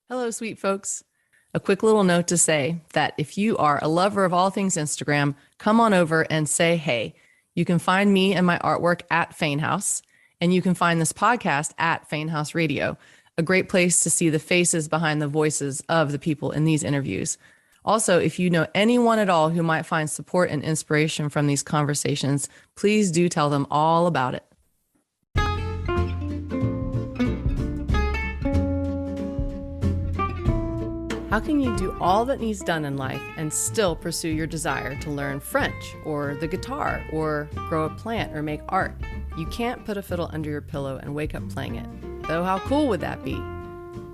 Hello, sweet folks. A quick little note to say that if you are a lover of all things Instagram, come on over and say hey. You can find me and my artwork at Fain House, and you can find this podcast at Fain House Radio, a great place to see the faces behind the voices of the people in these interviews. Also, if you know anyone at all who might find support and inspiration from these conversations, please do tell them all about it. How can you do all that needs done in life and still pursue your desire to learn French or the guitar or grow a plant or make art? You can't put a fiddle under your pillow and wake up playing it, though how cool would that be?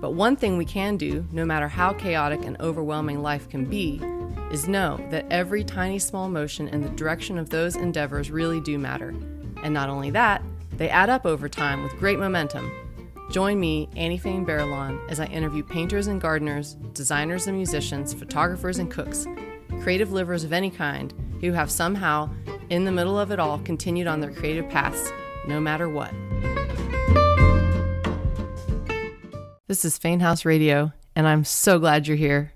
But one thing we can do, no matter how chaotic and overwhelming life can be, is know that every tiny small motion in the direction of those endeavors really do matter. And not only that, they add up over time with great momentum. Join me, Annie Fain Barrelon, as I interview painters and gardeners, designers and musicians, photographers and cooks, creative livers of any kind who have somehow, in the middle of it all, continued on their creative paths, no matter what. This is Fain House Radio, and I'm so glad you're here.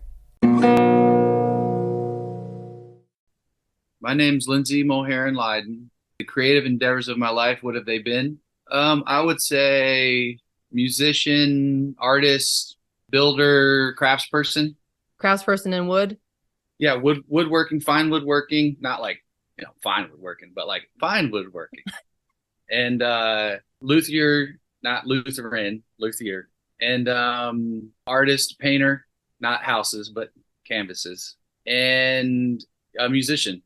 My name's Lindsey Liden. The creative endeavors of my life, what have they been? I would say musician, artist, builder, craftsperson. Craftsperson in wood? Yeah, woodworking, fine woodworking, not like, fine woodworking, but like fine woodworking. And luthier, not Lutheran, luthier. And artist, painter, not houses, but canvases. And a musician.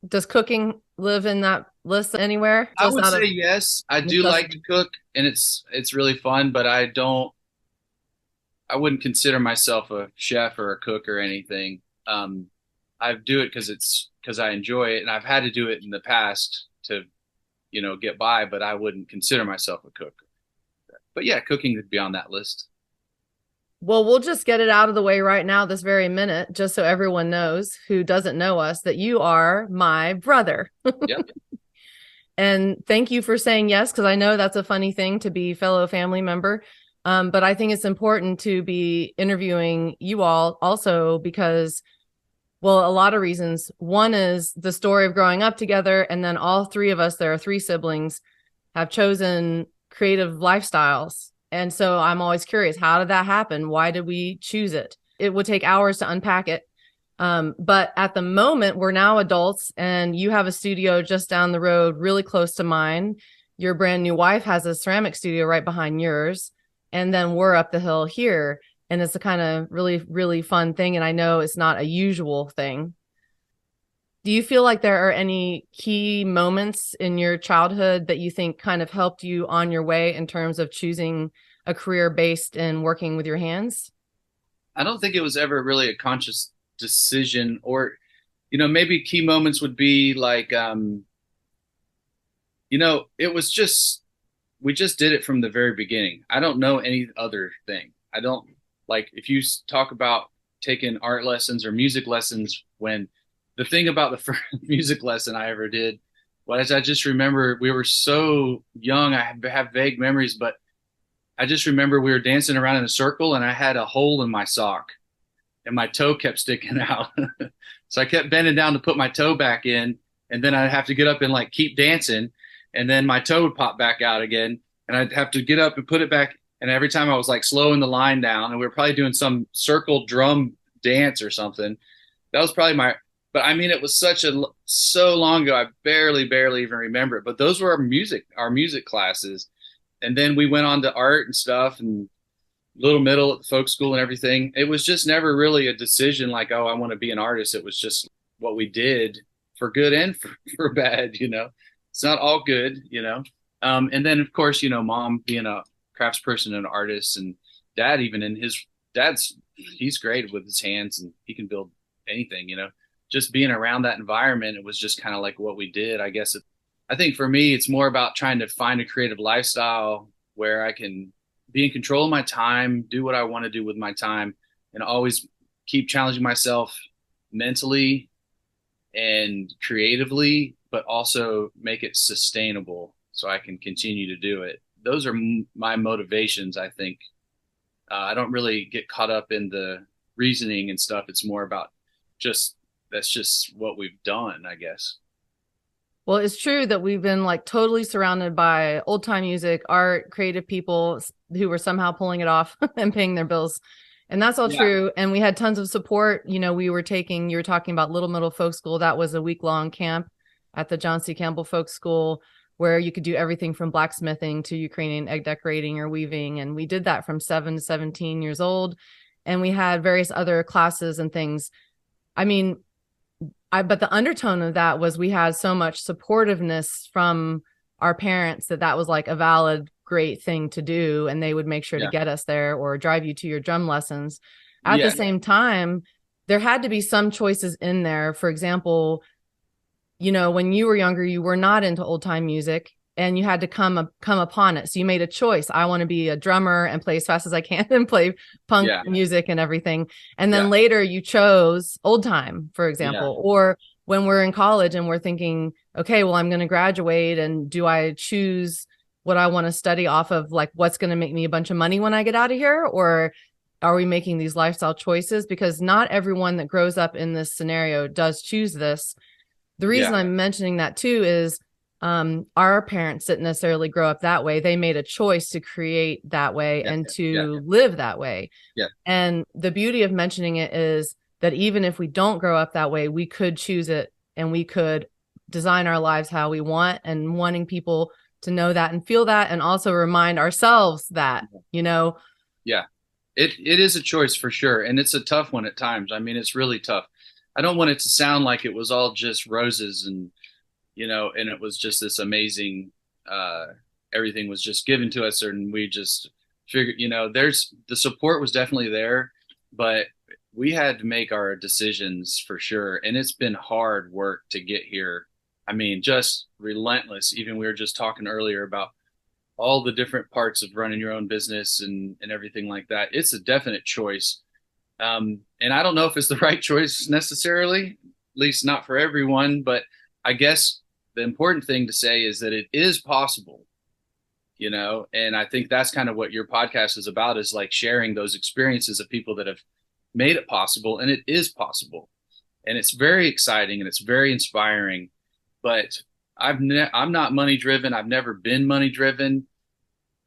Does cooking live in that list anywhere? I would say yes. I do like to cook, and it's really fun, but I wouldn't consider myself a chef or a cook or anything. I do it because I enjoy it, and I've had to do it in the past to, get by, but I wouldn't consider myself a cook. But yeah, cooking would be on that list. Well, we'll just get it out of the way right now, this very minute, just so everyone knows who doesn't know us, that you are my brother. Yep. And thank you for saying yes, because I know that's a funny thing to be fellow family member. But I think it's important to be interviewing you all also because, well, a lot of reasons. One is the story of growing up together. And then all three of us, there are three siblings, have chosen creative lifestyles. And so I'm always curious, how did that happen? Why did we choose it? It would take hours to unpack it. But at the moment, we're now adults and you have a studio just down the road, really close to mine. Your brand new wife has a ceramic studio right behind yours. And then we're up the hill here. And it's a kind of really, really fun thing. And I know it's not a usual thing. Do you feel like there are any key moments in your childhood that you think kind of helped you on your way in terms of choosing a career based in working with your hands? I don't think it was ever really a conscious decision, or, maybe key moments would be like, it was just, we just did it from the very beginning. I don't know any other thing. I don't like, if you talk about taking art lessons or music lessons, when the thing about the first music lesson I ever did was I just remember we were so young. I have vague memories, but I just remember we were dancing around in a circle and I had a hole in my sock and my toe kept sticking out. So I kept bending down to put my toe back in, and then I'd have to get up and like keep dancing, and then my toe would pop back out again and I'd have to get up and put it back. And every time I was like slowing the line down, and we were probably doing some circle drum dance or something. That was probably but I mean, it was so long ago, I barely even remember it. But those were our music classes. And then we went on to art and stuff and Little Middle at the folk school and everything. It was just never really a decision like, oh, I want to be an artist. It was just what we did for good and for bad, It's not all good, And then, of course, mom being a craftsperson and an artist, and dad, even in he's great with his hands and he can build anything, Just being around that environment, it was just kind of like what we did. I guess I think for me, it's more about trying to find a creative lifestyle where I can be in control of my time, do what I want to do with my time, and always keep challenging myself mentally and creatively, but also make it sustainable so I can continue to do it. Those are my motivations, I think, I don't really get caught up in the reasoning and stuff. It's more about just that's just what we've done, I guess. Well, it's true that we've been like totally surrounded by old time music, art, creative people who were somehow pulling it off and paying their bills. And that's all Yeah, true. And we had tons of support. You know, you were talking about Little Middle Folk School. That was a week-long camp at the John C. Campbell Folk School where you could do everything from blacksmithing to Ukrainian egg decorating or weaving. And we did that from 7 to 17 years old. And we had various other classes and things. I mean, but the undertone of that was we had so much supportiveness from our parents that was like a valid, great thing to do. And they would make sure to yeah, get us there or drive you to your drum lessons. At the yeah, same time, there had to be some choices in there. For example, you know, when you were younger, you were not into old time music and you had to come upon it. So you made a choice. I want to be a drummer and play as fast as I can and play punk yeah, music and everything. And yeah, then later you chose old time, for yeah, example, or when we're in college and we're thinking, okay, well, I'm going to graduate, and do I choose what I want to study off of, like what's going to make me a bunch of money when I get out of here? Or are we making these lifestyle choices? Because not everyone that grows up in this scenario does choose this. The reason yeah, I'm mentioning that too is our parents didn't necessarily grow up that way. They made a choice to create that way yeah, and yeah, to live that way. yeah, And the beauty of mentioning it is that even if we don't grow up that way, we could choose it and we could design our lives how we want, and wanting people to know that and feel that, and also remind ourselves that, you know. yeah. It is a choice for sure, and it's a tough one at times. I mean, it's really tough. I don't want it to sound like it was all just roses and and it was just this amazing everything was just given to us and we just figured, there's the support was definitely there, but we had to make our decisions for sure. And it's been hard work to get here. I mean, just relentless. Even we were just talking earlier about all the different parts of running your own business and everything like that. It's a definite choice. And I don't know if it's the right choice necessarily, at least not for everyone, but I guess the important thing to say is that it is possible, and I think that's kind of what your podcast is about, is like sharing those experiences of people that have made it possible, and it is possible. And it's very exciting and it's very inspiring, but I'm not money driven. I've never been money driven,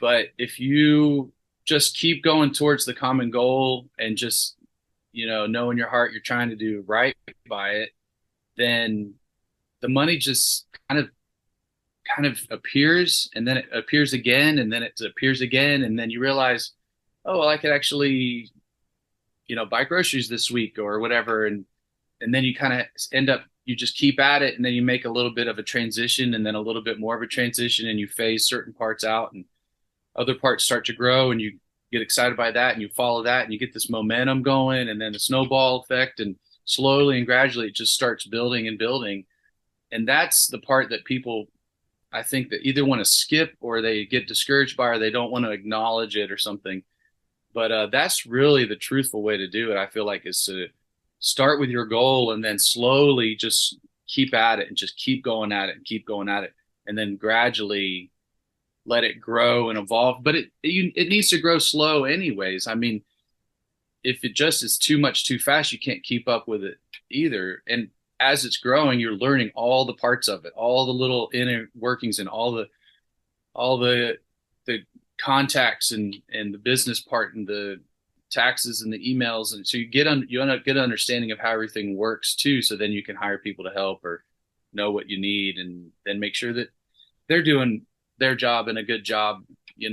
but if you just keep going towards the common goal and just, know in your heart you're trying to do right by it, then the money just kind of appears, and then it appears again, and then it appears again, and then you realize, oh, well, I could actually, buy groceries this week or whatever, and then you kind of end up, you just keep at it, and then you make a little bit of a transition, and then a little bit more of a transition, and you phase certain parts out, and other parts start to grow, and you get excited by that, and you follow that, and you get this momentum going, and then the snowball effect, and slowly and gradually it just starts building and building. And that's the part that people, I think, that either want to skip or they get discouraged by, or they don't want to acknowledge it or something. But that's really the truthful way to do it, I feel like, is to start with your goal and then slowly just keep at it and just keep going at it and keep going at it. And then gradually let it grow and evolve. But it needs to grow slow anyways. I mean, if it just is too much too fast, you can't keep up with it either. And as it's growing, you're learning all the parts of it, all the little inner workings, and all the contacts and the business part and the taxes and the emails, and so you end up get an understanding of how everything works too. So then you can hire people to help or know what you need, and then make sure that they're doing their job and a good job,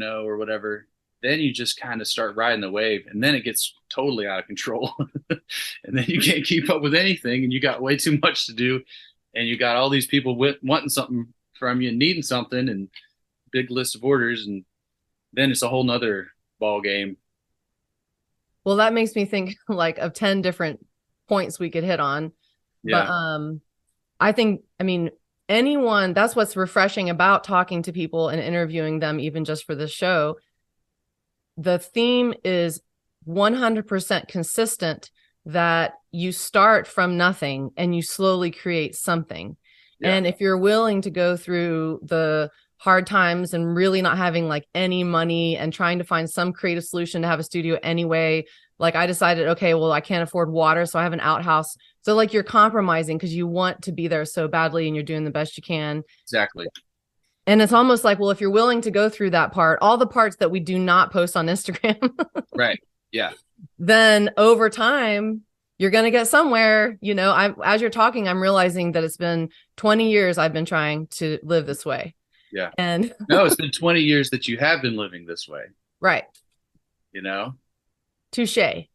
or whatever. Then you just kind of start riding the wave, and then it gets totally out of control. And then you can't keep up with anything, and you got way too much to do, and you got all these people wanting something from you, needing something, and big list of orders, and then it's a whole nother ball game. Well, that makes me think like of 10 different points we could hit on. But Yeah, I think, I mean, anyone, that's what's refreshing about talking to people and interviewing them, even just for this show. The theme is 100% consistent, that you start from nothing and you slowly create something. yeah, And if you're willing to go through the hard times and really not having like any money and trying to find some creative solution to have a studio anyway, like I decided, okay, well, I can't afford water, so I have an outhouse. So like you're compromising because you want to be there so badly and you're doing the best you can. Exactly. And it's almost like, well, if you're willing to go through that part, all the parts that we do not post on Instagram, Right. Yeah. then over time, you're going to get somewhere. You know, as you're talking, I'm realizing that it's been 20 years I've been trying to live this way. Yeah. And No, it's been 20 years that you have been living this way, right. you know? Touche. And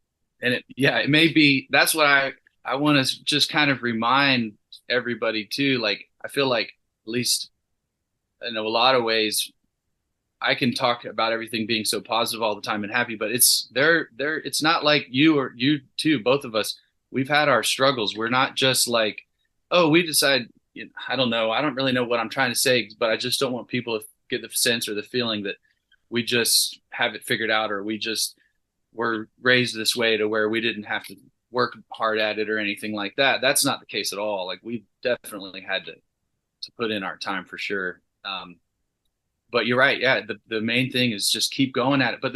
it may be, that's what I want to just kind of remind everybody too. Like, I feel like, at least in a lot of ways, I can talk about everything being so positive all the time and happy, but it's not like you or you too, both of us, we've had our struggles. We're not just like, oh, we decide, I don't know. I don't really know what I'm trying to say, but I just don't want people to get the sense or the feeling that we just have it figured out, or we just were raised this way to where we didn't have to work hard at it or anything like that. That's not the case at all. Like, we definitely had to put in our time for sure. But you're right. Yeah. The main thing is just keep going at it. But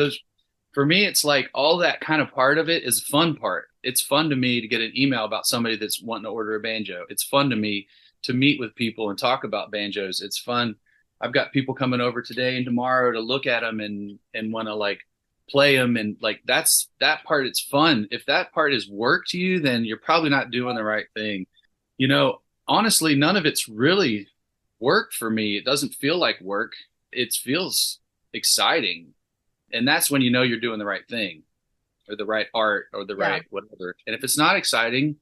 for me, it's like all that kind of part of it is a fun part. It's fun to me to get an email about somebody that's wanting to order a banjo. It's fun to me to meet with people and talk about banjos. It's fun. I've got people coming over today and tomorrow to look at them and want to like play them. And like, that part, it's fun. If that part is work to you, then you're probably not doing the right thing. Honestly, none of it's really work for me. It doesn't feel like work. It feels exciting. And that's when you're doing the right thing, or the right art, or the right whatever. And if it's not exciting,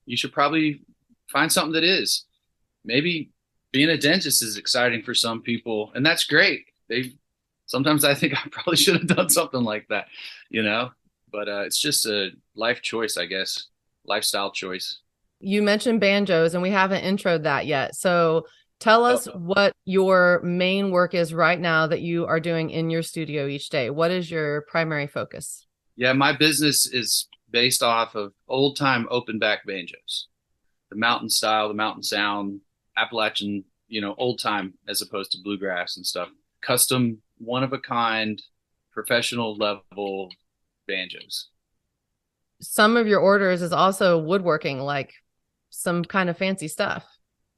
you should probably find something that is. Maybe being a dentist is exciting for some people, and that's great. Sometimes I think I probably should have done something like that, but it's just a life choice, I guess, lifestyle choice. You mentioned banjos and we haven't introed that yet. So tell us what your main work is right now that you are doing in your studio each day. What is your primary focus? Yeah, my business is based off of old time open back banjos, the mountain style, the mountain sound, Appalachian, old time, as opposed to bluegrass and stuff. Custom, one of a kind, professional level banjos. Some of your orders is also woodworking, like some kind of fancy stuff.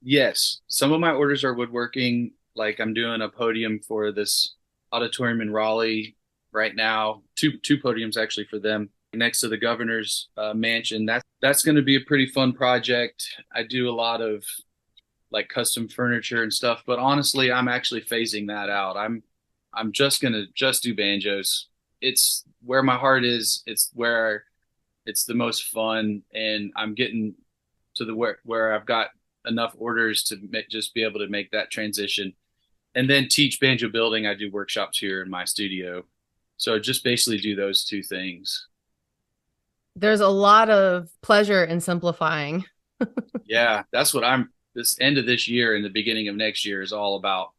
Yes, some of my orders are woodworking. Like, I'm doing a podium for this auditorium in Raleigh right now. Two podiums actually for them next to the governor's mansion. That's going to be a pretty fun project. I do a lot of like custom furniture and stuff, but honestly, I'm actually phasing that out. I'm just going to just do banjos. It's where my heart is. It's where it's the most fun, and I'm getting to the where I've got enough orders to just be able to make that transition, and then teach banjo building. I do workshops here in my studio, so just basically do those two things. There's a lot of pleasure in simplifying. Yeah, that's what this end of this year and the beginning of next year is all about.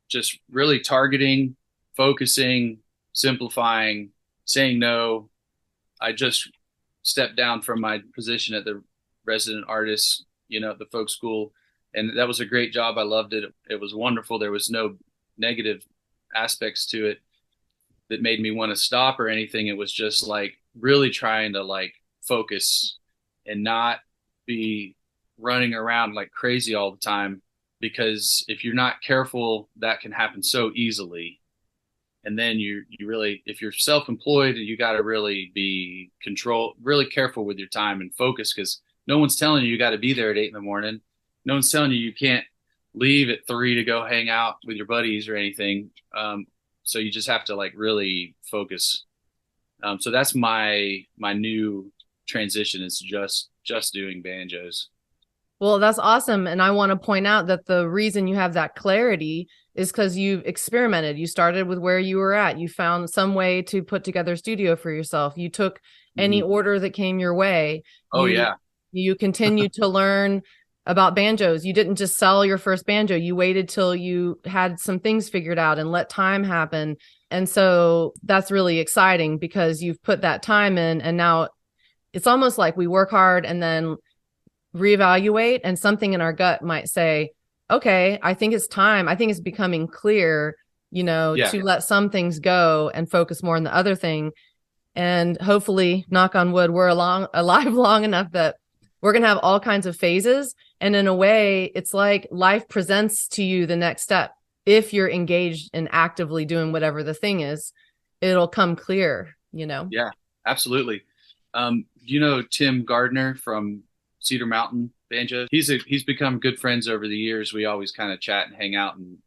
Just really targeting, focusing, simplifying, saying no. I just stepped down from my position at the resident artist, at the folk school. And that was a great job. I loved it. It was wonderful. There was no negative aspects to it that made me want to stop or anything. It was just like really trying to like focus and not be running around like crazy all the time, because if you're not careful, that can happen so easily. And then you really, if you're self-employed, you got to really be really careful with your time and focus, because no one's telling you got to be there at 8 a.m. No one's telling you can't leave at 3 to go hang out with your buddies or anything. So you just have to like really focus. So that's my new transition, is just doing banjos. Well, that's awesome. And I want to point out that the reason you have that clarity is because you've experimented. You started with where you were at. You found some way to put together a studio for yourself. You took any order that came your way. You continued to learn about banjos. You didn't just sell your first banjo. You waited till you had some things figured out and let time happen. And so that's really exciting, because you've put that time in, and now it's almost like we work hard and then reevaluate, and something in our gut might say, okay, I think it's time. I think it's becoming clear, Yeah. to let some things go and focus more on the other thing. And hopefully, knock on wood, we're alive long enough that we're going to have all kinds of phases. And in a way, it's like life presents to you the next step. If you're engaged in actively doing whatever the thing is, it'll come clear. Yeah, absolutely. You know Tim Gardner from Cedar Mountain Banjo? He's become good friends over the years. We always kind of chat and hang out and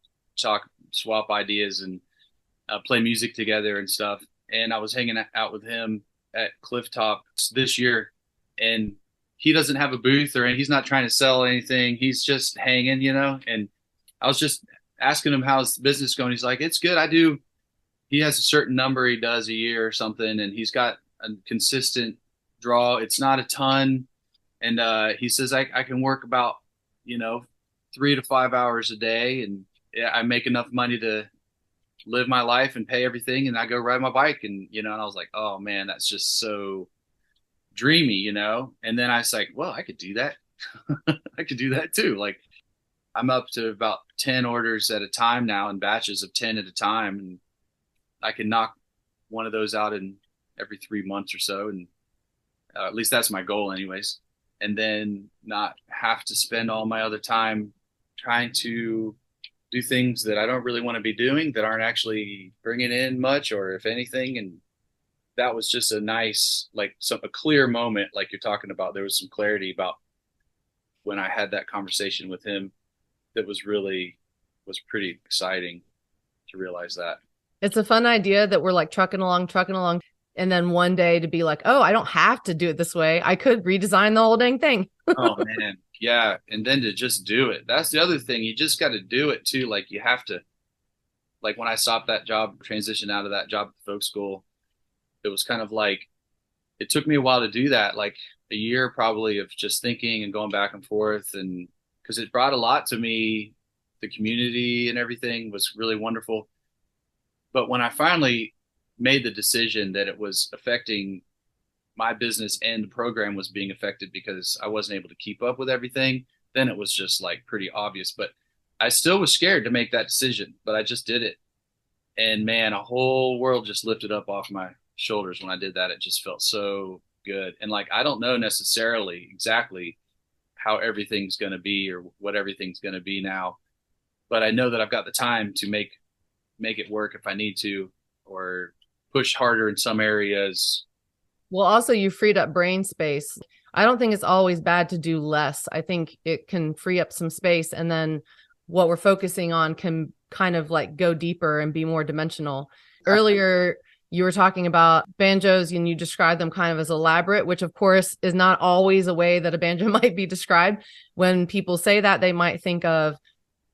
talk, swap ideas, and play music together and stuff. And I was hanging out with him at Clifftop this year, and he doesn't have a booth or he's not trying to sell anything. He's just hanging, And I was just asking him how's the business going. He's like, it's good. He has a certain number he does a year or something, and he's got a consistent draw. It's not a ton. And he says, I can work about, 3 to 5 hours a day, and I make enough money to live my life and pay everything. And I go ride my bike. And I was like, oh man, that's just so dreamy. And then I was like, well, I could do that. I could do that too. Like I'm up to about 10 orders at a time now in batches of 10 at a time. And I can knock one of those out in every 3 months or so. And at least that's my goal anyways. And then not have to spend all my other time trying to do things that I don't really want to be doing that aren't actually bringing in much or if anything. And that was just a nice, like a clear moment. Like you're talking about, there was some clarity about when I had that conversation with him that was pretty exciting to realize that. It's a fun idea that we're like trucking along. And then one day to be like, oh, I don't have to do it this way. I could redesign the whole dang thing. Oh man. Yeah. And then to just do it. That's the other thing. You just got to do it too. Like you have to, like when I stopped that job, transitioned out of that job at folk school, it was kind of like, it took me a while to do that. Like a year probably of just thinking and going back and forth. And because it brought a lot to me, the community and everything was really wonderful. But when I finally made the decision that it was affecting my business and the program was being affected because I wasn't able to keep up with everything, then it was just like pretty obvious. But I still was scared to make that decision, but I just did it. And man, a whole world just lifted up off my shoulders when I did that. It just felt so good. And like, I don't know necessarily exactly how everything's going to be or what everything's going to be now, but I know that I've got the time to make it work if I need to, or push harder in some areas. Well, also you freed up brain space. I don't think it's always bad to do less. I think it can free up some space, and then what we're focusing on can kind of like go deeper and be more dimensional. Earlier, you were talking about banjos and you described them kind of as elaborate, which of course is not always a way that a banjo might be described. When people say that, they might think of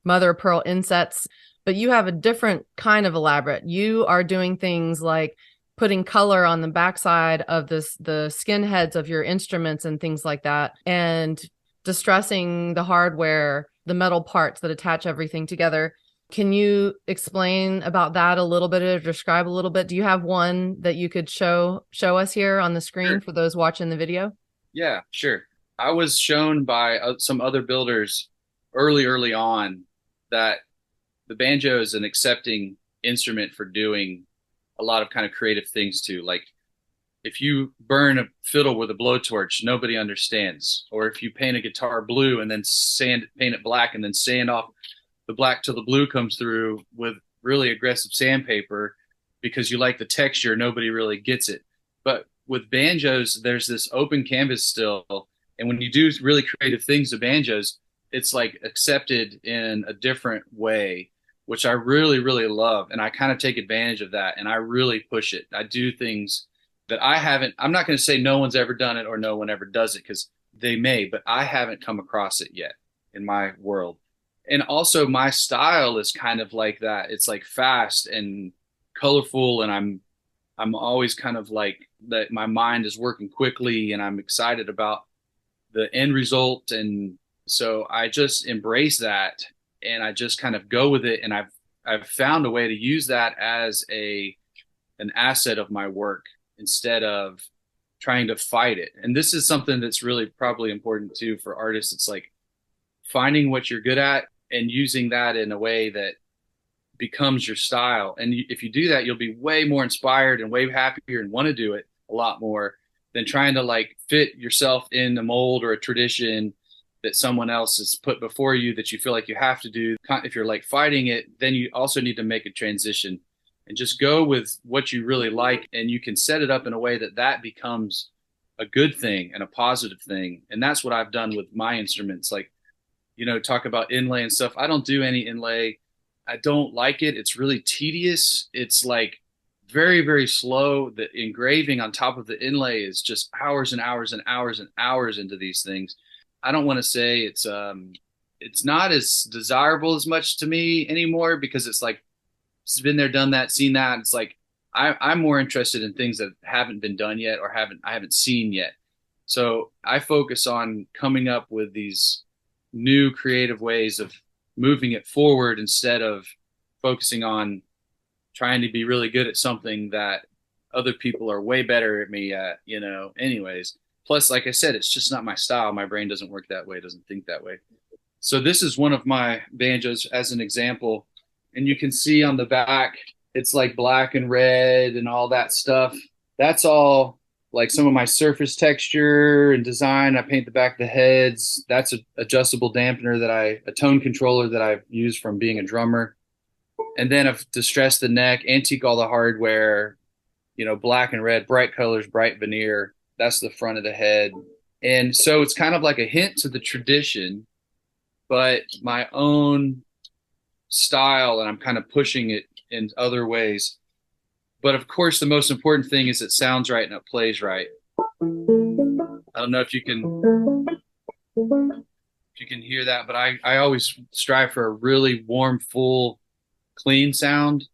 mother of pearl insets, but you have a different kind of elaborate. You are doing things like putting color on the backside of the skin heads of your instruments and things like that, and distressing the hardware, the metal parts that attach everything together. Can you explain about that a little bit or describe a little bit? Do you have one that you could show us here on the screen Sure. for those watching the video? Yeah, sure. I was shown by some other builders early on that the banjo is an accepting instrument for doing a lot of kind of creative things too. Like if you burn a fiddle with a blowtorch, nobody understands. Or if you paint a guitar blue and then paint it black and then sand off the black till the blue comes through with really aggressive sandpaper because you like the texture, nobody really gets it. But with banjos, there's this open canvas still. And when you do really creative things with banjos, it's like accepted in a different way, which I really, really love. And I kind of take advantage of that and I really push it. I do things that I'm not going to say no one's ever done it or no one ever does it because they may, but I haven't come across it yet in my world. And also my style is kind of like that. It's like fast and colorful. And I'm always kind of like that. My mind is working quickly and I'm excited about the end result. And so I just embrace that and I just kind of go with it. And I've found a way to use that as an asset of my work instead of trying to fight it. And this is something that's really probably important too for artists. It's like finding what you're good at and using that in a way that becomes your style. And if you do that, you'll be way more inspired and way happier and want to do it a lot more than trying to like fit yourself in a mold or a tradition that someone else has put before you that you feel like you have to do. If you're like fighting it, then you also need to make a transition and just go with what you really like. And you can set it up in a way that that becomes a good thing and a positive thing. And that's what I've done with my instruments. Like, talk about inlay and stuff. I don't do any inlay. I don't like it. It's really tedious. It's like very, very slow. The engraving on top of the inlay is just hours and hours and hours and hours into these things. I don't want to say it's not as desirable as much to me anymore because it's like it's been there, done that, seen that. It's like I'm more interested in things that haven't been done yet or I haven't seen yet. So I focus on coming up with these new creative ways of moving it forward instead of focusing on trying to be really good at something that other people are way better at me at, anyways. Plus, like I said, it's just not my style. My brain doesn't work that way, doesn't think that way. So this is one of my banjos as an example. And you can see on the back, it's like black and red and all that stuff. That's all like some of my surface texture and design. I paint the back of the heads. That's an adjustable dampener a tone controller that I've used from being a drummer. And then I've distressed the neck, antique all the hardware, black and red, bright colors, bright veneer. That's the front of the head. And so it's kind of like a hint to the tradition, but my own style, and I'm kind of pushing it in other ways. But of course, the most important thing is it sounds right and it plays right. I don't know if you can hear that, but I always strive for a really warm, full, clean sound.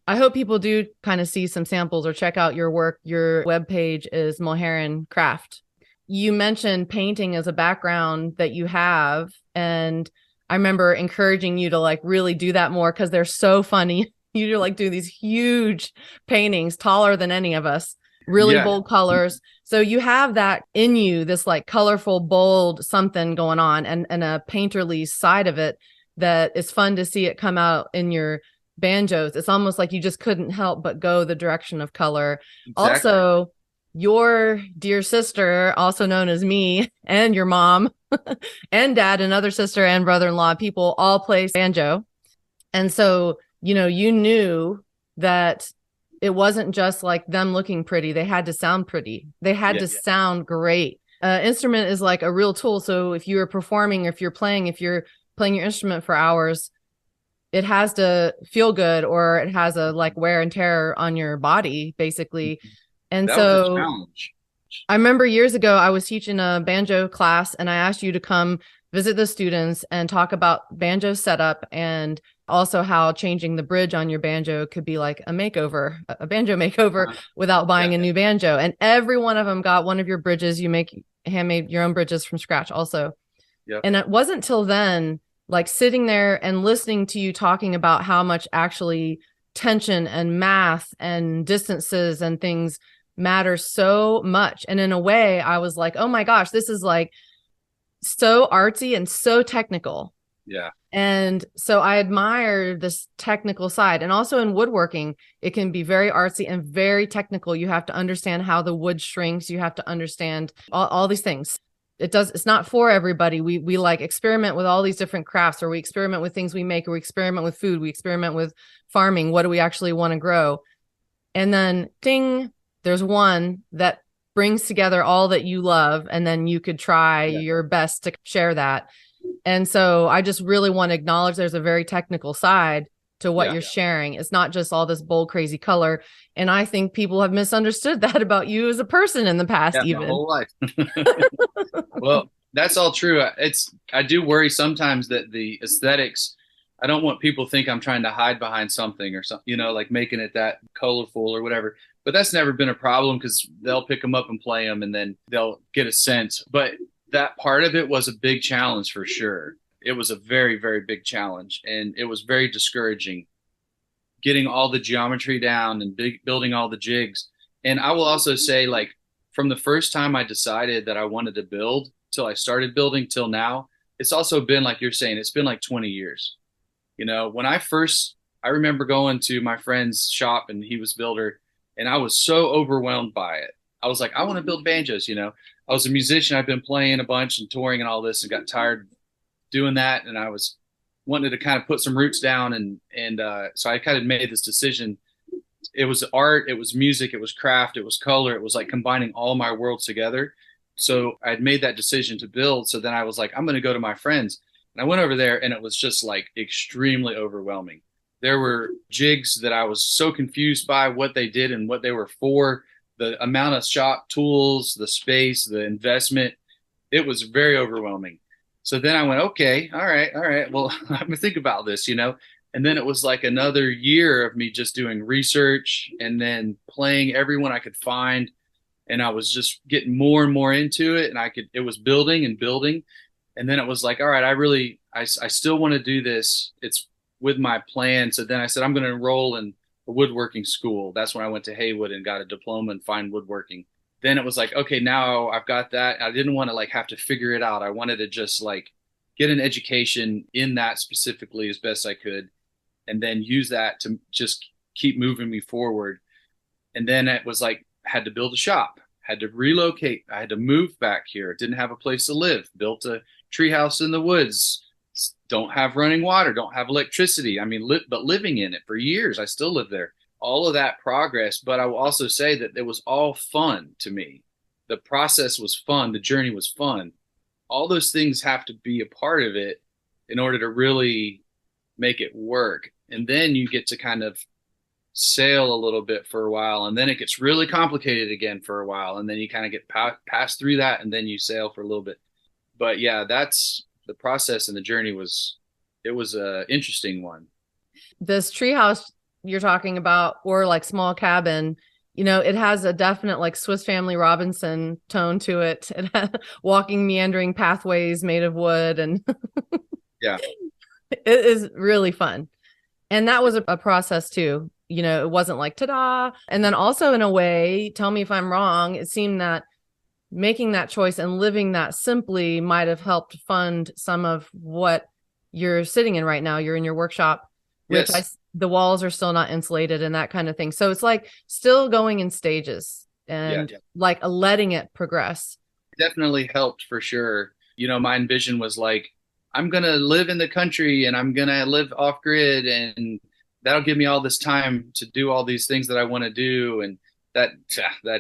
I hope people do kind of see some samples or check out your work. Your webpage is Mulherron Craft. You mentioned painting as a background that you have, and I remember encouraging you to like really do that more because they're so funny. You like do these huge paintings, taller than any of us, really bold colors. So you have that in you, this like colorful, bold something going on, and a painterly side of it that is fun to see it come out in your banjos. It's almost like you just couldn't help but go the direction of color. Exactly. Also, your dear sister, also known as me, and your mom and dad and other sister and brother-in-law, people all play banjo. And so, you knew that it wasn't just like them looking pretty. They had to sound pretty. They had to sound great. Instrument is like a real tool. So if you're performing, or if you're playing your instrument for hours, it has to feel good, or it has a like wear and tear on your body, basically. And that was a challenge. I remember years ago, I was teaching a banjo class, and I asked you to come visit the students and talk about banjo setup, and also how changing the bridge on your banjo could be like a makeover, a banjo makeover, without buying a new banjo. And every one of them got one of your bridges. You make handmade your own bridges from scratch also. Yep. And it wasn't till then, like sitting there and listening to you talking about how much actually tension and math and distances and things matter so much. And in a way, I was like, oh my gosh, this is like so artsy and so technical. Yeah. And so I admire this technical side. And also in woodworking, it can be very artsy and very technical. You have to understand how the wood shrinks. You have to understand all these things. It's not for everybody. We like experiment with all these different crafts, or we experiment with things we make, or we experiment with food. We experiment with farming. What do we actually want to grow? And then ding, there's one that brings together all that you love. And then you could try your best to share that. And so I just really want to acknowledge there's a very technical side to what you're sharing. It's not just all this bold, crazy color. And I think people have misunderstood that about you as a person in the past, even. My whole life. Well, that's all true. I do worry sometimes that the aesthetics, I don't want people to think I'm trying to hide behind something or something, like making it that colorful or whatever. But that's never been a problem because they'll pick them up and play them and then they'll get a sense. But that part of it was a big challenge for sure. It was a very, very big challenge, and it was very discouraging getting all the geometry down and building all the jigs. And I will also say, like, from the first time I decided that I wanted to build till I started building till now, it's also been like you're saying, it's been like 20 years. When I remember going to my friend's shop and he was builder, and I was so overwhelmed by it. I was like, I want to build banjos. I was a musician. I've been playing a bunch and touring and all this, and got tired doing that. And I was wanted to kind of put some roots down, and so I kind of made this decision. It was art, it was music, it was craft, it was color. It was like combining all my worlds together. So I'd made that decision to build. So then I was like, I'm going to go to my friends. And I went over there, and it was just like extremely overwhelming. There were jigs that I was so confused by what they did and what they were for, the amount of shop tools, the space, the investment. It was very overwhelming. So then I went, okay, all right. Well, I'm gonna think about this. And then it was like another year of me just doing research and then playing everyone I could find. And I was just getting more and more into it. And it was building and building. And then it was like, all right, I still want to do this. It's with my plan. So then I said, I'm going to enroll in a woodworking school. That's when I went to Haywood and got a diploma in fine woodworking. Then it was like, okay, now I've got that. I didn't want to like have to figure it out. I wanted to just like get an education in that specifically as best I could, and then use that to just keep moving me forward. And then it was like, had to build a shop, had to relocate. I had to move back here. Didn't have a place to live. Built a treehouse in the woods. Don't have running water. Don't have electricity. I mean, but living in it for years, I still live there. All of that progress, but I will also say that it was all fun to me. The process was fun. The journey was fun. All those things have to be a part of it in order to really make it work. And then you get to kind of sail a little bit for a while, and then it gets really complicated again for a while, and then you kind of get passed through that, and then you sail for a little bit. But yeah, that's the process, and the journey was a interesting one. This treehouse you're talking about, or like small cabin, it has a definite like Swiss Family Robinson tone to it. It has walking, meandering pathways made of wood, and Yeah. it is really fun. And that was a process too. It wasn't like ta-da. And then also, in a way, tell me if I'm wrong, it seemed that making that choice and living that simply might have helped fund some of what you're sitting in right now. You're in your workshop, which Yes. the walls are still not insulated and that kind of thing. So it's like still going in stages Yeah. and like letting it progress. Definitely helped for sure. My vision was like, I'm going to live in the country and I'm going to live off grid, and that'll give me all this time to do all these things that I want to do. And that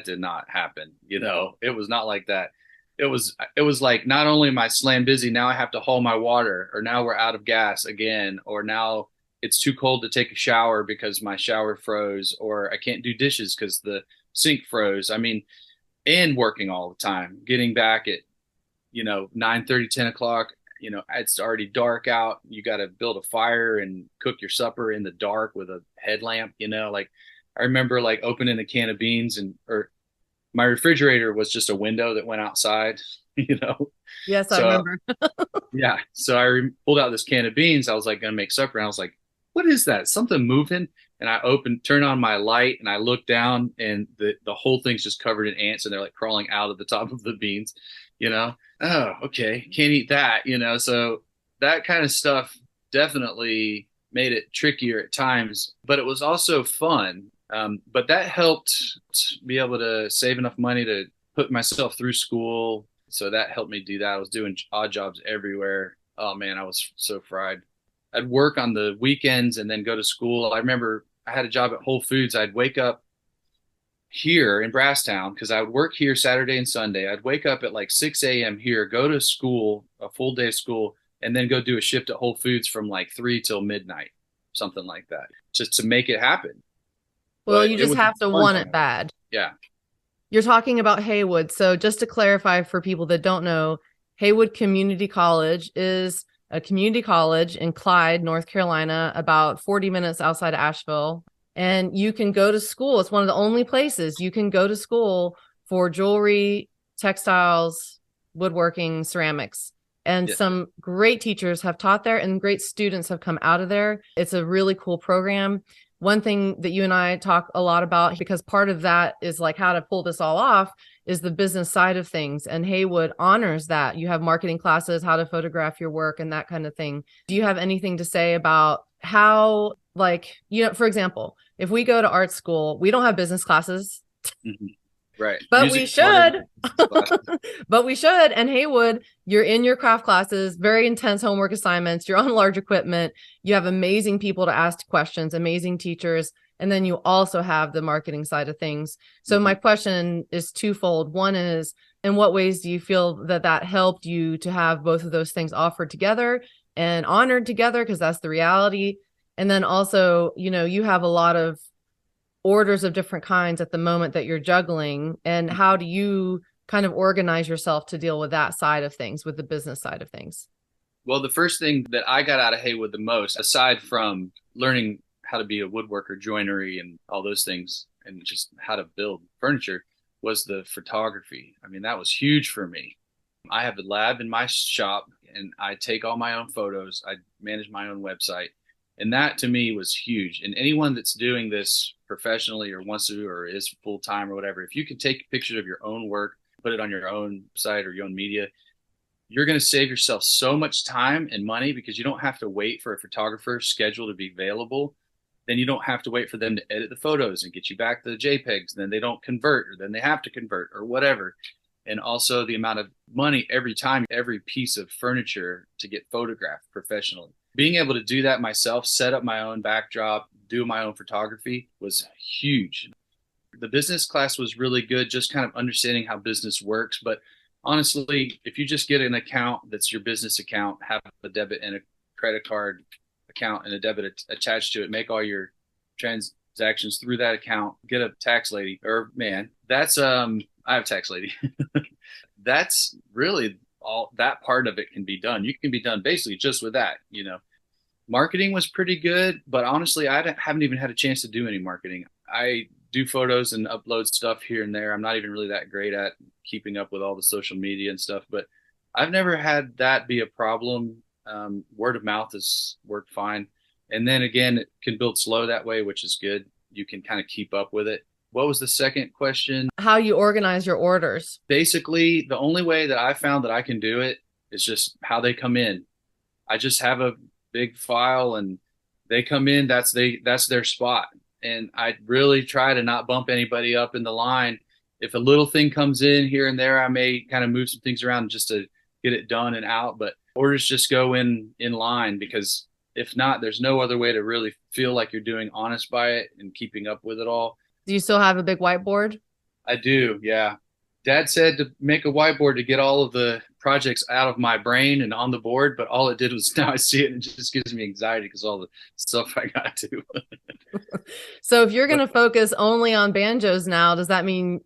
did not happen. It was not like that. It was like, not only am I slam busy, now I have to haul my water, or now we're out of gas again, or now it's too cold to take a shower because my shower froze, or I can't do dishes because the sink froze. I mean, and working all the time, getting back at 9:30, 10 o'clock. It's already dark out. You got to build a fire and cook your supper in the dark with a headlamp. Like I remember like opening a can of beans, or my refrigerator was just a window that went outside. you know Yes, I so remember. yeah, so pulled out this can of beans. I was like gonna make supper, and I was like, what is that, something moving? And I turn on my light, and I look down, and the whole thing's just covered in ants, and they're like crawling out of the top of the beans. Oh, okay, can't eat that. So that kind of stuff definitely made it trickier at times, but it was also fun. But that helped be able to save enough money to put myself through school. So that helped me do that. I was doing odd jobs everywhere. Oh man, I was so fried. I'd work on the weekends and then go to school. I remember I had a job at Whole Foods. I'd wake up here in Brasstown because I would work here Saturday and Sunday. I'd wake up at like 6 a.m. here, go to school, a full day of school, and then go do a shift at Whole Foods from like 3 till midnight, something like that, just to make it happen. Well, But you it just was have to fun want it time. bad. Yeah. You're talking about Haywood. So just to clarify for people that don't know, Haywood Community College is a community college in Clyde, North Carolina, about 40 minutes outside of Asheville. And you can go to school. It's one of the only places you can go to school for jewelry, textiles, woodworking, ceramics. And Yeah. some great teachers have taught there, and great students have come out of there. It's a really cool program. one thing that you and I talk a lot about, because part of that is like how to pull this all off, is the business side of things. And Haywood honors that. You have marketing classes, how to photograph your work and that kind of thing. Do you have anything to say about how, like, for example, if we go to art school, we don't have business classes. Mm-hmm. Right. But we should. But we should. And Haywood, you're in your craft classes, very intense homework assignments. You're on large equipment. You have amazing people to ask questions, amazing teachers. And then you also have the marketing side of things. So my question is twofold. One is, in what ways do you feel that helped you to have both of those things offered together and honored together? Because that's the reality. And then also, you have a lot of orders of different kinds at the moment that you're juggling, and how do you kind of organize yourself to deal with that side of things, with the business side of things? Well, the first thing that I got out of Haywood the most, aside from learning how to be a woodworker, joinery, and all those things, and just how to build furniture, was the photography. I mean, that was huge for me. I have a lab in my shop, and I take all my own photos. I manage my own website. And that to me was huge. And anyone that's doing this professionally or wants to or is full time or whatever, if you can take pictures of your own work, put it on your own site or your own media, you're going to save yourself so much time and money, because you don't have to wait for a photographer's schedule to be available. Then you don't have to wait for them to edit the photos and get you back the JPEGs. Then they don't convert, or then they have to convert or whatever. And also the amount of money every time, every piece of furniture to get photographed professionally. Being able to do that myself, set up my own backdrop, do my own photography, was huge. The business class was really good, just kind of understanding how business works. But honestly, if you just get an account that's your business account, have a debit and a credit card account and a debit attached to it, make all your transactions through that account, get a tax lady or man, that's I have a tax lady. That's really all. That part of it can be done. You can be done basically just with that. Marketing was pretty good, but honestly, I haven't even had a chance to do any marketing. I do photos and upload stuff here and there. I'm not even really that great at keeping up with all the social media and stuff, but I've never had that be a problem. Word of mouth has worked fine. And then again, it can build slow that way, which is good. You can kind of keep up with it. What was the second question? How you organize your orders. Basically, the only way that I found that I can do it is just how they come in. I just have a big file and they come in, that's their spot. And I really try to not bump anybody up in the line. If a little thing comes in here and there, I may kind of move some things around just to get it done and out, but orders just go in line, because if not, there's no other way to really feel like you're doing honest by it and keeping up with it all. Do you still have a big whiteboard? I do, yeah. Dad said to make a whiteboard to get all of the projects out of my brain and on the board, but all it did was, now I see it and it just gives me anxiety because all the stuff I got to do. So if you're going to focus only on banjos now, does that mean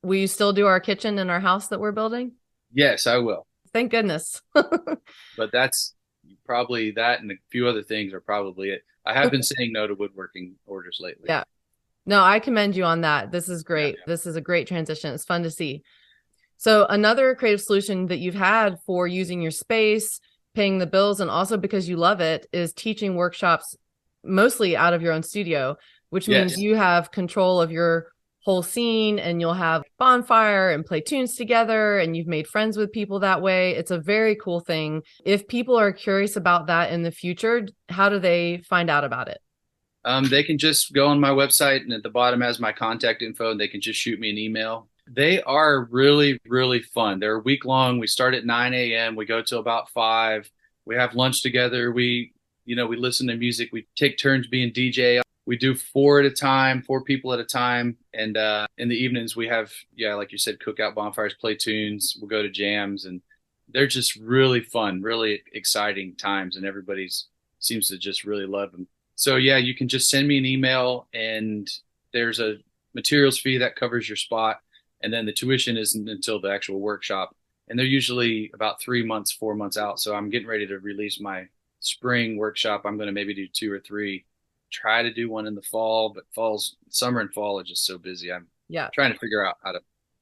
we still do our kitchen in our house that we're building? Yes, I will. Thank goodness. But that's probably that, and a few other things are probably it. I have been saying no to woodworking orders lately. Yeah. No, I commend you on that. This is great. Yeah. This is a great transition. It's fun to see. So another creative solution that you've had for using your space, paying the bills, and also because you love it, is teaching workshops mostly out of your own studio, which means you have control of your whole scene, and you'll have bonfire and play tunes together, and you've made friends with people that way. It's a very cool thing. If people are curious about that in the future, how do they find out about it? They can just go on my website, and at the bottom has my contact info, and they can just shoot me an email. They are really, really fun. They're a week long. We start at 9 a.m. We go till about 5. We have lunch together. We listen to music. We take turns being DJ. We do 4 people at a time. And in the evenings, we have, like you said, cookout bonfires, play tunes. We'll go to jams, and they're just really fun, really exciting times. And everybody seems to just really love them. So, you can just send me an email, and there's a materials fee that covers your spot. And then the tuition isn't until the actual workshop. And they're usually about 3 months, 4 months out. So I'm getting ready to release my spring workshop. I'm going to maybe do 2 or 3, try to do one in the fall, but summer and fall are just so busy. I'm trying to figure out how to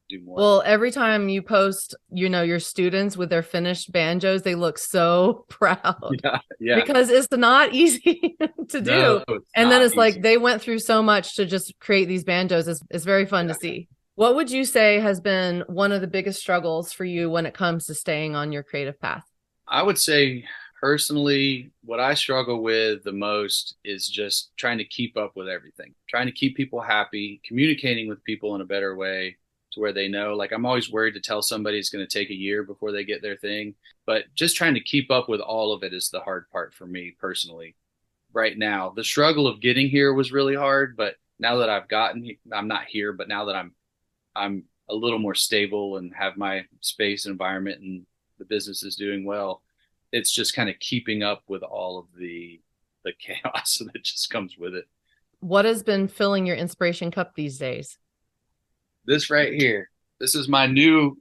do more. Well, every time you post, your students with their finished banjos, they look so proud Yeah, yeah. because it's not easy to do. No, it's And then not it's like easy. they went through so much to just create these banjos. It's very fun to Yeah. see. What would you say has been one of the biggest struggles for you when it comes to staying on your creative path? I would say personally, what I struggle with the most is just trying to keep up with everything, trying to keep people happy, communicating with people in a better way to where they know. Like, I'm always worried to tell somebody it's going to take a year before they get their thing, but just trying to keep up with all of it is the hard part for me personally right now. The struggle of getting here was really hard, but now that I'm not here, but now that I'm a little more stable and have my space and environment and the business is doing well, it's just kind of keeping up with all of the chaos that just comes with it. What has been filling your inspiration cup these days? This right here, this is my new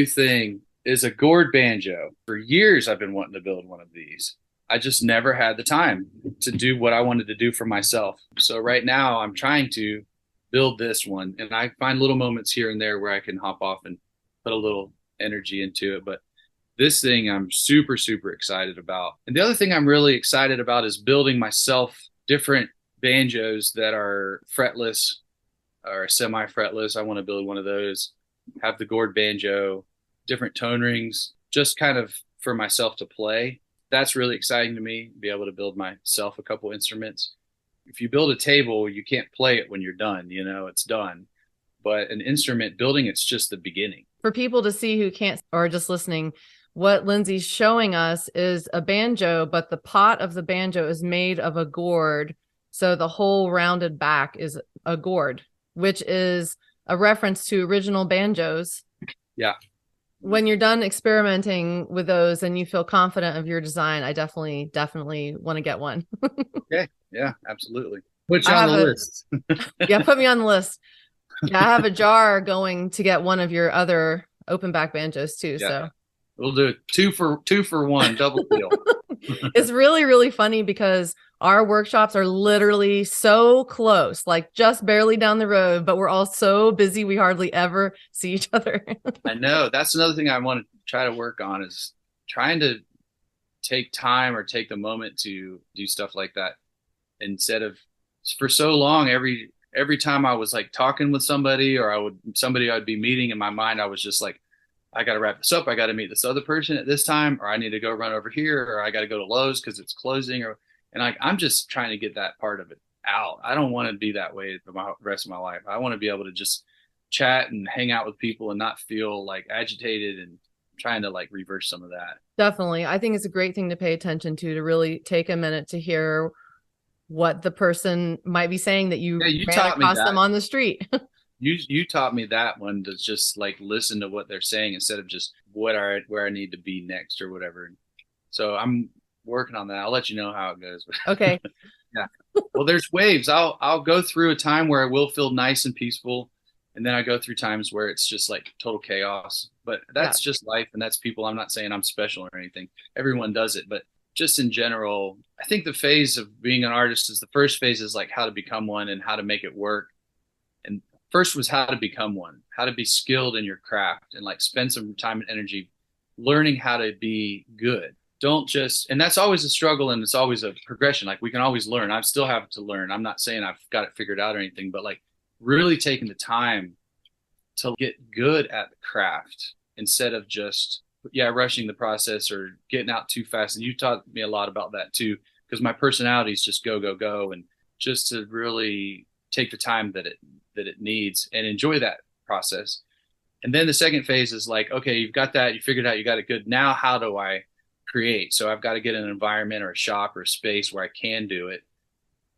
thing is a gourd banjo. For years I've been wanting to build one of these. I just never had the time to do what I wanted to do for myself. So right now I'm trying to build this one, and I find little moments here and there where I can hop off and put a little energy into it. But this thing I'm super, super excited about. And the other thing I'm really excited about is building myself different banjos that are fretless or semi fretless. I want to build one of those, have the gourd banjo, different tone rings, just kind of for myself to play. That's really exciting to me, be able to build myself a couple instruments. If you build a table, you can't play it when you're done, it's done. But an instrument building, it's just the beginning. For people to see who can't or just listening, what Lindsey's showing us is a banjo, but the pot of the banjo is made of a gourd. So the whole rounded back is a gourd, which is a reference to original banjos. Yeah. When you're done experimenting with those and you feel confident of your design, I definitely want to get one. Okay. Yeah, absolutely. Put you I on have the a list. Yeah, put me on the list. Yeah, I have a jar going to get one of your other open back banjos too. Yeah. So We'll do it two for one, double deal. it's really, really funny because our workshops are literally so close, like just barely down the road, but we're all so busy we hardly ever see each other. I know that's another thing I want to try to work on is trying to take time or take the moment to do stuff like that instead of for so long every time I was like talking with somebody or somebody I'd be meeting in my mind I was just like I got to wrap this up. I got to meet this other person at this time, or I need to go run over here, or I got to go to Lowe's because it's closing, and I'm just trying to get that part of it out. I don't want to be that way for the rest of my life. I want to be able to just chat and hang out with people and not feel like agitated and trying to like reverse some of that. Definitely. I think it's a great thing to pay attention to really take a minute to hear what the person might be saying that you Yeah, you ran taught me across them that. on the street. You taught me that one to just like listen to what they're saying instead of just where I need to be next or whatever. So I'm working on that. I'll let you know how it goes. Okay. Yeah. Well, there's waves. I'll go through a time where it will feel nice and peaceful, and then I go through times where it's just like total chaos. But Yeah, that's just life, and that's people. I'm not saying I'm special or anything. Everyone does it, but just in general, I think the phase of being an artist is the first phase is like how to become one and how to make it work. And first was how to become one, how to be skilled in your craft and like spend some time and energy learning how to be good. Don't just, and that's always a struggle and it's always a progression. Like we can always learn. I still have to learn. I'm not saying I've got it figured out or anything, but like really taking the time to get good at the craft instead of just, yeah, rushing the process or getting out too fast. And you taught me a lot about that too, because my personality is just go, go, go. And just to really take the time that it needs and enjoy that process. And then the second phase is like, okay, you've got that, you figured out, you got it good. Now, how do I create? So I've got to get an environment or a shop or a space where I can do it.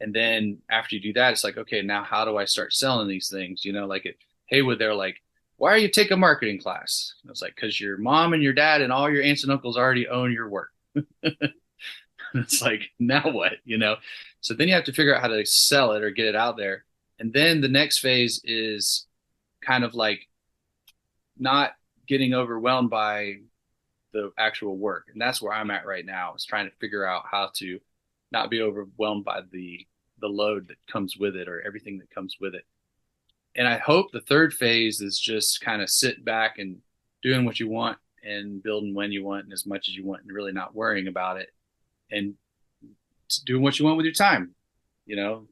And then after you do that, it's like, okay, now how do I start selling these things? Like at Haywood, they're like, why are you taking a marketing class? And I was like, because your mom and your dad and all your aunts and uncles already own your work. It's like, now what? So then you have to figure out how to sell it or get it out there. And then the next phase is kind of like not getting overwhelmed by the actual work. And that's where I'm at right now, is trying to figure out how to not be overwhelmed by the load that comes with it or everything that comes with it. And I hope the third phase is just kind of sit back and doing what you want and building when you want and as much as you want and really not worrying about it and doing what you want with your time, you know?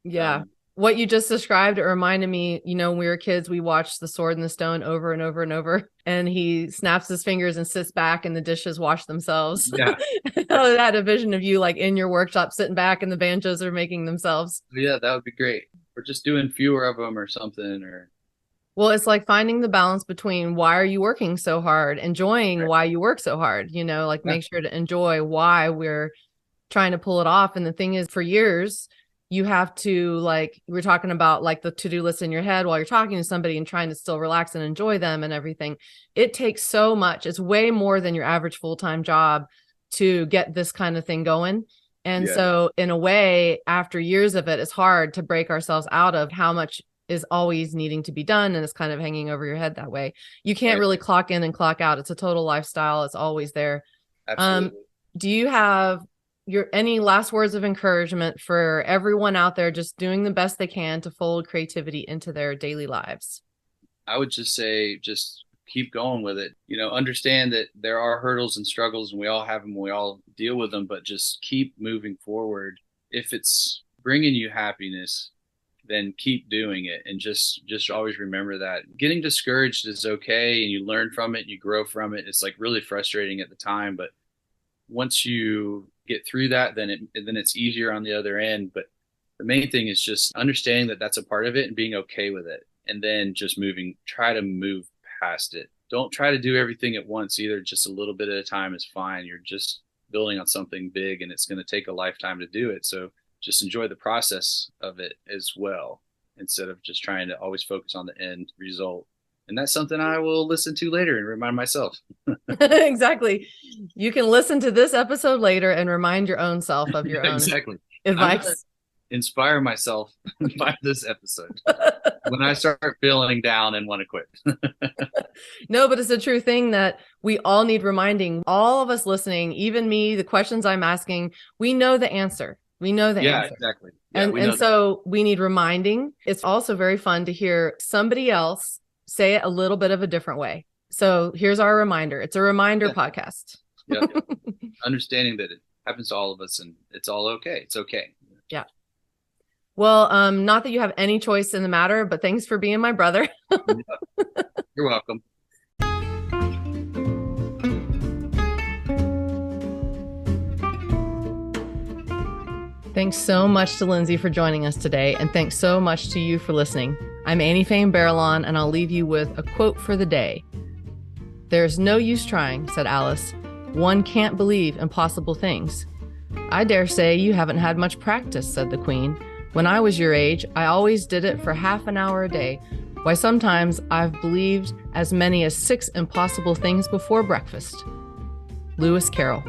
Yeah. Um, What you just described, it reminded me, when we were kids, we watched The Sword and the Stone over and over and over, and he snaps his fingers and sits back and the dishes wash themselves. yeah. I had a vision of you like in your workshop sitting back and the banjos are making themselves. Yeah, that would be great. Or just doing fewer of them or something or Well, it's like finding the balance between why are you working so hard, enjoying right. why you work so hard, like Yeah. make sure to enjoy why we're trying to pull it off. And the thing is, for years, you have to, like, we're talking about like the to-do list in your head while you're talking to somebody and trying to still relax and enjoy them and everything. It takes so much. It's way more than your average full-time job to get this kind of thing going. And Yeah. so in a way, after years of it, it's hard to break ourselves out of how much is always needing to be done. And it's kind of hanging over your head that way. You can't Right. really clock in and clock out. It's a total lifestyle. It's always there. Um, Absolutely. do you have any last words of encouragement for everyone out there just doing the best they can to fold creativity into their daily lives? I would just say, just keep going with it. Understand that there are hurdles and struggles, and we all have them. We all deal with them, but just keep moving forward. If it's bringing you happiness, then keep doing it, and just always remember that getting discouraged is okay, and you learn from it, and you grow from it. It's like really frustrating at the time, but once you get through that, then it's easier on the other end. But the main thing is just understanding that that's a part of it and being okay with it, and then just try to move past it. Don't try to do everything at once either. Just a little bit at a time is fine. You're just building on something big, and it's going to take a lifetime to do it. So just enjoy the process of it as well, instead of just trying to always focus on the end result. And that's something I will listen to later and remind myself. Exactly. You can listen to this episode later and remind your own self of your Yeah, own exactly. I'm gonna advice. inspire myself by this episode when I start feeling down and want to quit. No, but it's a true thing that we all need reminding. All of us listening, even me, the questions I'm asking, we know the answer. We know the Yeah, answer. exactly. Yeah, And we and know that. so we need reminding. It's also very fun to hear somebody else say it a little bit of a different way. So here's our reminder. It's a reminder Yeah, podcast. yeah, yeah. Understanding that it happens to all of us and it's all okay. It's okay. Yeah. Well, not that you have any choice in the matter, but thanks for being my brother. Yeah, you're welcome. Thanks so much to Lindsey for joining us today, and thanks so much to you for listening. I'm Annie Fain Barrelon, and I'll leave you with a quote for the day. "There's no use trying," said Alice. "One can't believe impossible things." "I dare say you haven't had much practice," said the Queen. "When I was your age, I always did it for half an hour a day. Why, sometimes I've believed as many as 6 impossible things before breakfast." Lewis Carroll.